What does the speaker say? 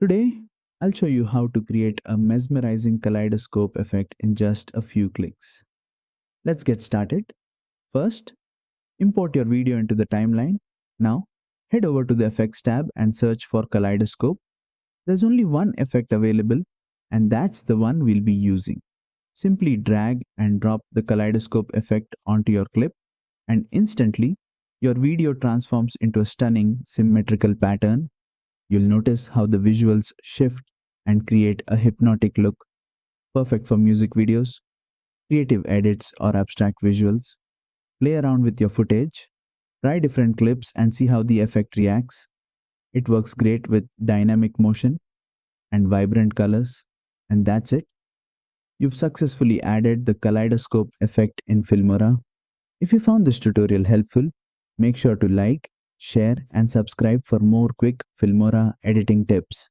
Today, I'll show you how to create a mesmerizing kaleidoscope effect in just a few clicks. Let's get started. First, import your video into the timeline. Now, head over to the Effects tab and search for Kaleidoscope. There's only one effect available, and that's the one we'll be using. Simply drag and drop the Kaleidoscope effect onto your clip, and instantly, your video transforms into a stunning symmetrical pattern. You'll notice how the visuals shift and create a hypnotic look, perfect for music videos, creative edits, or abstract visuals. Play around with your footage, try different clips, and see how the effect reacts. It works great with dynamic motion and vibrant colors. And that's it. You've successfully added the kaleidoscope effect in Filmora. If you found this tutorial helpful, make sure to like, share, and subscribe for more quick Filmora editing tips.